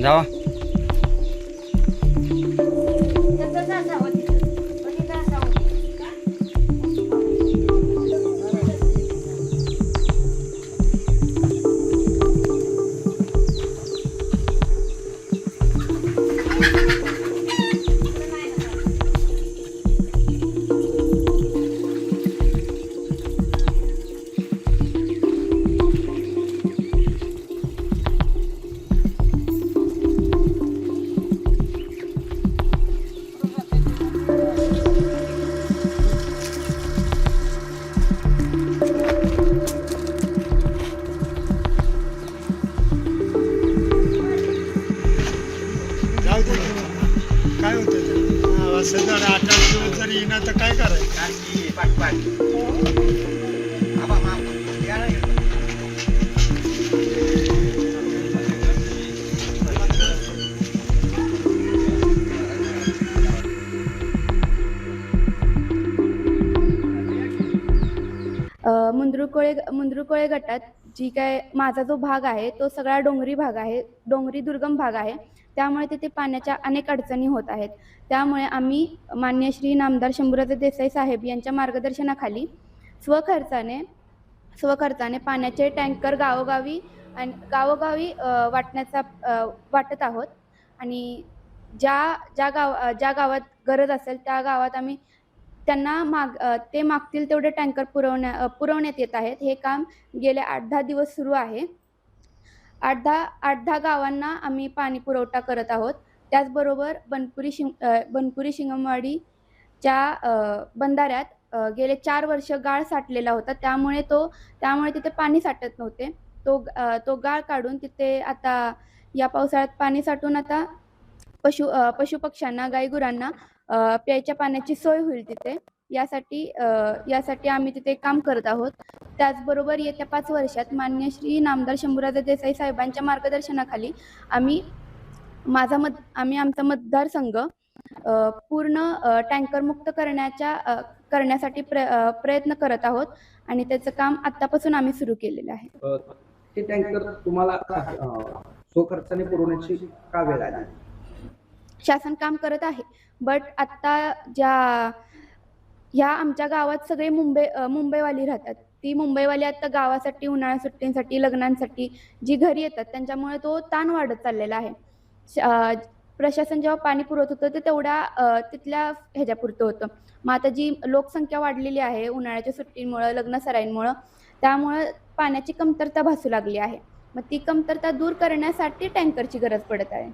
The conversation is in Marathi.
जावा. काय होतं असं जर 8 दिवस जरी येणार तर काय करायचं. मुंद्रुकोळे गटात जी काय माझा जो भाग आहे तो सगळा डोंगरी भाग आहे, डोंगरी दुर्गम भाग आहे. त्यामुळे तिथे पाण्याच्या अनेक अडचणी होत आहेत. त्यामुळे आम्ही माननीय श्री नामदार शंभूराजे देसाई साहेब यांच्या मार्गदर्शनाखाली स्वखर्चाने स्वखर्चाने पाण्याचे टँकर गावोगावी वाटत आहोत. आणि ज्या गावात गरज असेल त्या गावात आम्ही त्यांना ते मागतील तेवढे टँकर पुरवण्यात येत आहेत. हे काम गेले 8-10 दिवस सुरू आहे. 8-10 गावांना आम्ही पाणी पुरवठा करत आहोत. त्याचबरोबर बनपुरी शिंगमवाडीच्या बंधाऱ्यात गेले 4 वर्ष गाळ साठलेला होता. त्यामुळे तिथे पाणी साठत नव्हते. तो गाळ काढून तिथे आता या पावसाळ्यात पाणी साठून आता पशुपक्ष्यांना, गाईगुरांना प्यायच्या पाण्याची सोय होईल तिथे. यासाठी आम्ही तिथे काम करत आहोत. त्याचबरोबर येत्या 5 वर्षात माननीय श्री नामदार शंभूराजे देसाई साहेबांच्या मार्गदर्शनाखाली आम्ही आमचा मतदारसंघ पूर्ण टँकर मुक्त करण्यासाठी प्रयत्न करत आहोत आणि त्याचं काम आत्तापासून आम्ही सुरू केलेलं आहे. हे टँकर तुम्हाला स्वखर्चाने पुरवण्याची का वेळ आली? शासन काम करत आहे, बट आत्ता ह्या आमच्या गावात सगळे मुंबईवाली राहतात. ती मुंबईवाली आता गावासाठी, उन्हाळ्या सुट्टींसाठी, लग्नांसाठी जी घरी येतात त्यांच्यामुळे तो ताण वाढत चाललेला आहे. प्रशासन जेव्हा पाणी पुरवत होतं ते तेवढ्या तिथल्या ह्याच्यापुरतं होतं. मग आता जी लोकसंख्या वाढलेली आहे उन्हाळ्याच्या सुट्टींमुळं, लग्न सराईंमुळं, त्यामुळं पाण्याची कमतरता भासू लागली आहे. मग ती कमतरता दूर करण्यासाठी टँकरची गरज पडत आहे.